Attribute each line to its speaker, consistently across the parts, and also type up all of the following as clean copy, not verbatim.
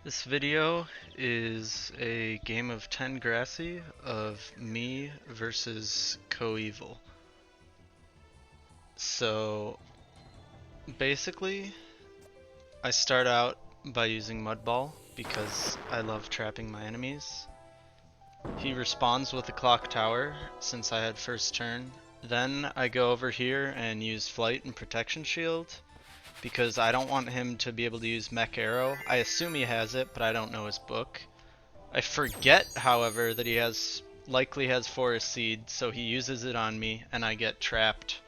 Speaker 1: This video is a game of 10 Grassy of me versus Coeval. So basically, I start out by using Mud Ball because I love trapping my enemies. He responds with a clock tower since I had first turn. Then I go over here and use Flight and Protection Shield because I don't want him to be able to use Mech Arrow. I assume he has it, but I don't know his book. I forget, however, that he likely has Forest Seed, so he uses it on me and I get trapped.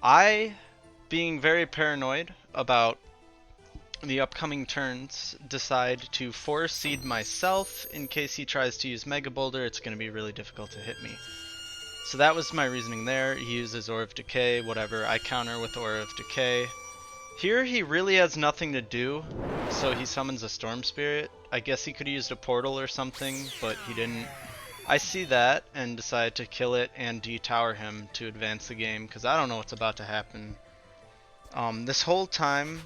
Speaker 1: I, being very paranoid about the upcoming turns, decide to Forest Seed myself in case he tries to use Mega Boulder. It's going to be really difficult to hit me. So that was my reasoning there. He uses Aura of Decay, whatever. I counter with Aura of Decay. Here he really has nothing to do, so he summons a Storm Spirit. I guess he could have used a portal or something, but he didn't. I see that and decide to kill it and detower him to advance the game, because I don't know what's about to happen. This whole time,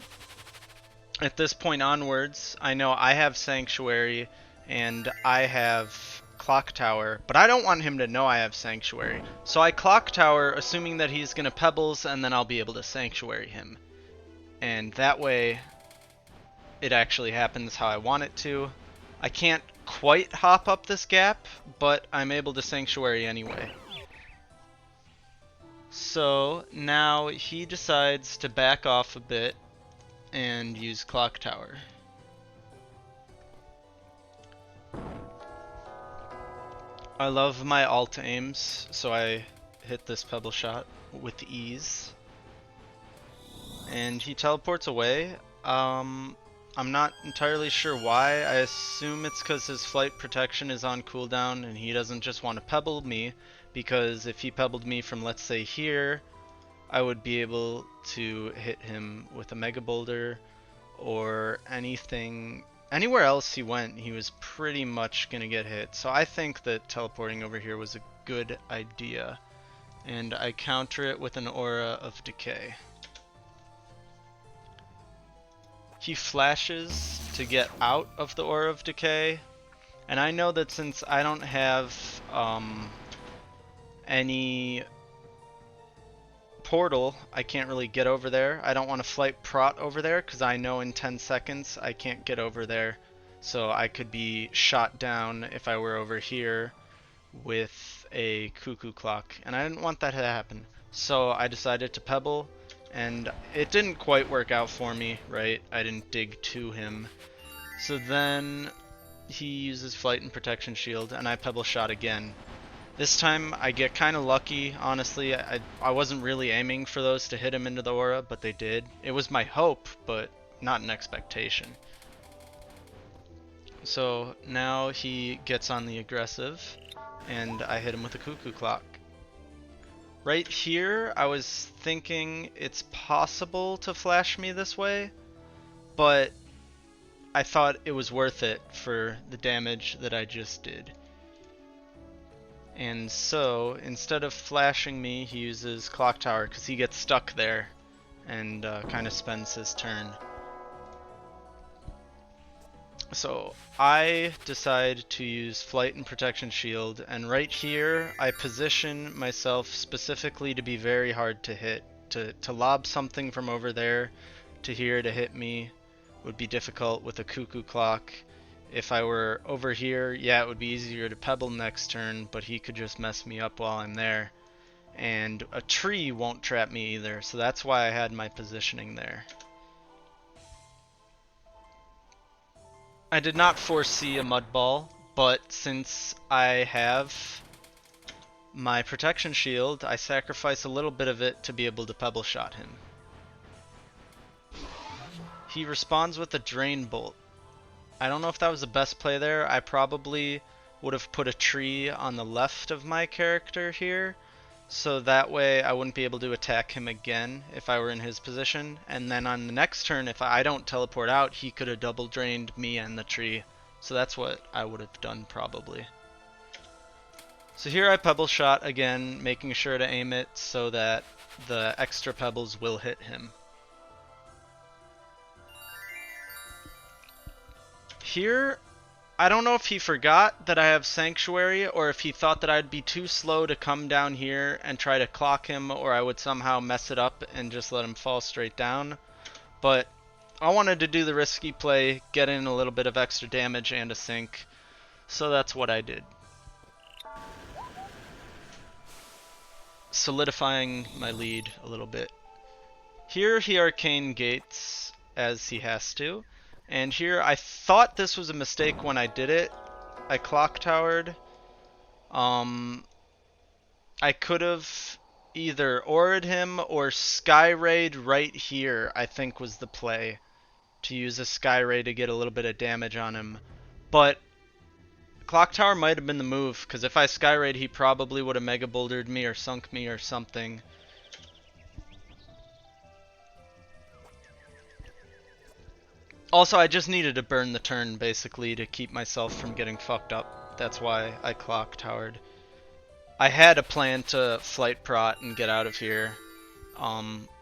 Speaker 1: at this point onwards, I know I have Sanctuary and I have Clock Tower, but I don't want him to know I have Sanctuary. So I Clock Tower, assuming that he's going to Pebbles, and then I'll be able to Sanctuary him. And that way, it actually happens how I want it to. I can't quite hop up this gap, but I'm able to Sanctuary anyway. So now he decides to back off a bit and use Clock Tower. I love my alt aims, so I hit this Pebble shot with ease. And he teleports away. I'm not entirely sure why. I assume it's because his flight protection is on cooldown and he doesn't just want to pebble me, because if he pebbled me from, let's say, here, I would be able to hit him with a Mega Boulder or anything. Anywhere else he went, he was pretty much going to get hit. So I think that teleporting over here was a good idea. And I counter it with an Aura of Decay. He flashes to get out of the Aura of Decay, and I know that since I don't have any portal, I can't really get over there. I don't want to flight prot over there because I know in 10 seconds I can't get over there, so I could be shot down if I were over here with a cuckoo clock, and I didn't want that to happen. So I decided to pebble. And it didn't quite work out for me, right? I didn't dig to him. So then he uses Flight and Protection Shield, and I Pebble Shot again. This time I get kind of lucky, honestly. I wasn't really aiming for those to hit him into the aura, but they did. It was my hope, but not an expectation. So now he gets on the aggressive, and I hit him with a Cuckoo Clock. Right here, I was thinking it's possible to flash me this way, but I thought it was worth it for the damage that I just did. And so, instead of flashing me, he uses Clock Tower because he gets stuck there and kind of spends his turn. So I decide to use Flight and Protection Shield, and right here I position myself specifically to be very hard to hit. To lob something from over there to here to hit me would be difficult with a Cuckoo Clock. If I were over here, yeah, it would be easier to pebble next turn, but he could just mess me up while I'm there. And a tree won't trap me either, so that's why I had my positioning there. I did not foresee a Mud Ball, but since I have my Protection Shield, I sacrifice a little bit of it to be able to Pebble Shot him. He responds with a Drain Bolt. I don't know if that was the best play there. I probably would have put a tree on the left of my character here, so that way I wouldn't be able to attack him again if I were in his position. And then on the next turn, if I don't teleport out, he could have double drained me and the tree. So that's what I would have done probably. So here I Pebble Shot again, making sure to aim it so that the extra pebbles will hit him. Here, I don't know if he forgot that I have Sanctuary or if he thought that I'd be too slow to come down here and try to clock him, or I would somehow mess it up and just let him fall straight down. But I wanted to do the risky play, get in a little bit of extra damage and a sync, so that's what I did. Solidifying my lead a little bit. Here he Arcane Gates as he has to, and here I thought this was a mistake when I did it. I clock towered. I could have either aura'd him or Sky Ray'd right here, I think was the play. To use a Sky Ray to get a little bit of damage on him. But Clock Tower might have been the move, because if I Sky Ray'd, he probably would have Mega Bouldered me or sunk me or something. Also, I just needed to burn the turn, basically, to keep myself from getting fucked up. That's why I Clock Towered. I had a plan to Flight Prot and get out of here.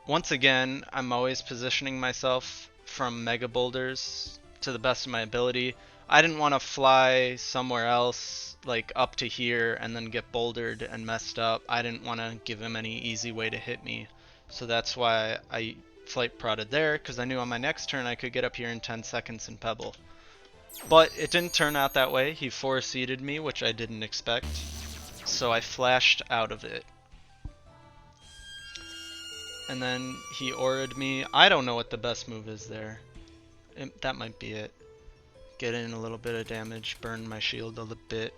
Speaker 1: Once again, I'm always positioning myself from Mega Boulders to the best of my ability. I didn't want to fly somewhere else, like up to here, and then get bouldered and messed up. I didn't want to give him any easy way to hit me. So that's why I Flight Protted there, because I knew on my next turn I could get up here in 10 seconds and pebble. But it didn't turn out that way. He 4-seeded me, which I didn't expect. So I flashed out of it. And then he aura'd me. I don't know what the best move is there. That might be it. Get in a little bit of damage, burn my shield a little bit.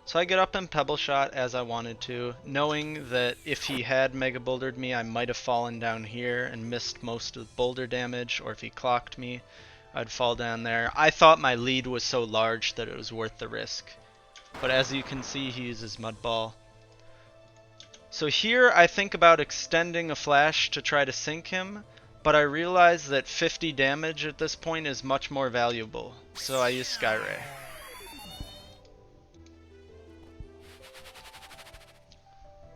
Speaker 1: So I get up and pebble shot as I wanted to, knowing that if he had Mega Bouldered me, I might have fallen down here and missed most of the boulder damage, or if he clocked me, I'd fall down there. I thought my lead was so large that it was worth the risk. But as you can see, he uses Mud Ball. So here I think about extending a flash to try to sink him, but I realize that 50 damage at this point is much more valuable, so I use Sky Ray.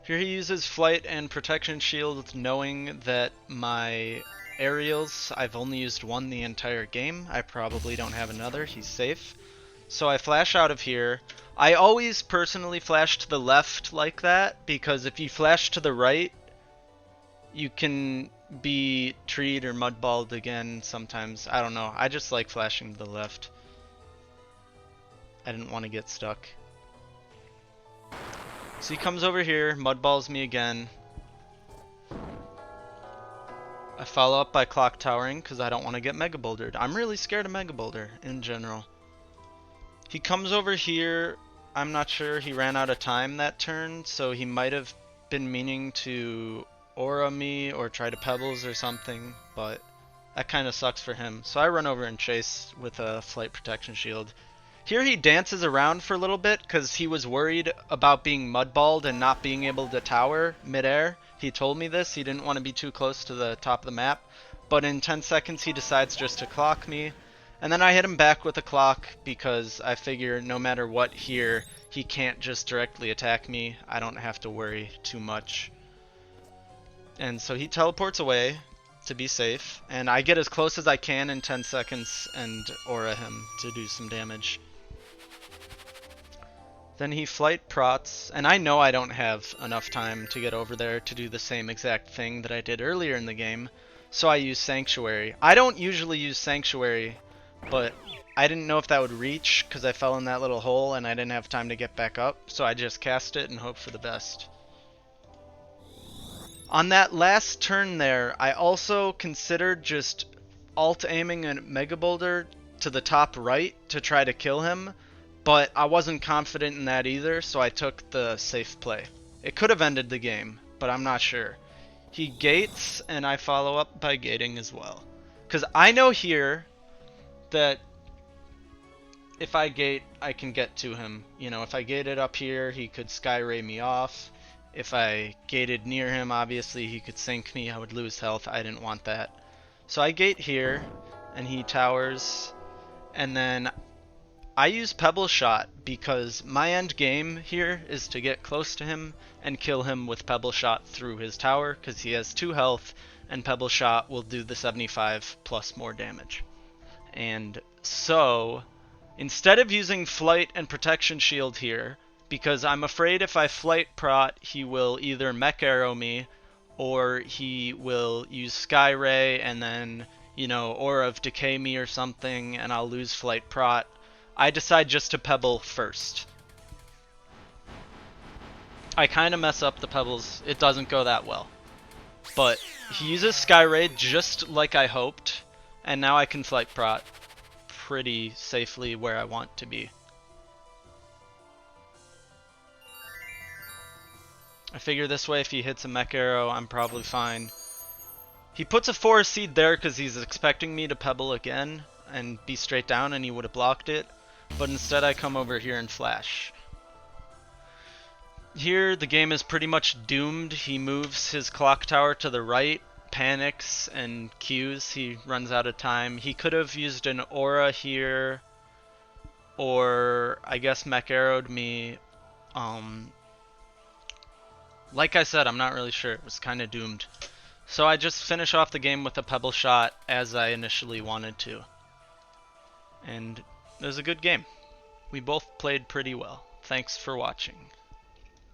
Speaker 1: Here he uses Flight and Protection Shield, knowing that my aerials, I've only used one the entire game. I probably don't have another, he's safe. So I flash out of here. I always personally flash to the left like that, because if you flash to the right, you can be treed or mudballed again sometimes. I don't know. I just like flashing to the left. I didn't want to get stuck. So he comes over here, mudballs me again. I follow up by clock towering because I don't want to get Mega Bouldered. I'm really scared of Mega Boulder in general. He comes over here. I'm not sure. He ran out of time that turn, so he might have been meaning to aura me or try to pebbles or something, but that kind of sucks for him. So I run over and chase with a Flight Protection Shield. Here he dances around for a little bit because he was worried about being mudballed and not being able to tower midair. He told me this. He didn't want to be too close to the top of the map. But in 10 seconds he decides just to clock me. And then I hit him back with a clock because I figure no matter what here, he can't just directly attack me. I don't have to worry too much. And so he teleports away to be safe. And I get as close as I can in 10 seconds and aura him to do some damage. Then he Flight Prots, and I know I don't have enough time to get over there to do the same exact thing that I did earlier in the game, so I use Sanctuary. I don't usually use Sanctuary, but I didn't know if that would reach because I fell in that little hole and I didn't have time to get back up, so I just cast it and hope for the best. On that last turn there, I also considered just alt-aiming a Mega Boulder to the top right to try to kill him, but I wasn't confident in that either, so I took the safe play. It could have ended the game, but I'm not sure. He gates, and I follow up by gating as well. Because I know here that if I gate, I can get to him. You know, if I gated up here, he could Sky Ray me off. If I gated near him, obviously he could sink me. I would lose health. I didn't want that. So I gate here, and he towers, and then I use Pebble Shot because my end game here is to get close to him and kill him with Pebble Shot through his tower because he has 2 health and Pebble Shot will do the 75 plus more damage. And so Instead of using Flight and Protection Shield here, because I'm afraid if I Flight Prot, he will either Mech Arrow me, or he will use Sky Ray and then, you know, Aura of Decay me or something, and I'll lose Flight Prot. I decide just to Pebble first. I kind of mess up the Pebbles. It doesn't go that well. But he uses Sky Ray just like I hoped, and now I can Flight Prot pretty safely where I want to be. I figure this way if he hits a Mech Arrow, I'm probably fine. He puts a Forest Seed there because he's expecting me to Pebble again and be straight down, and he would have blocked it. But instead I come over here and flash. Here the game is pretty much doomed. He moves his clock tower to the right, panics, and Qs. He runs out of time. He could have used an Aura here, or I guess Mech Arrowed me. Like I said, I'm not really sure. It was kind of doomed. So I just finish off the game with a Pebble shot as I initially wanted to. And it was a good game. We both played pretty well. Thanks for watching.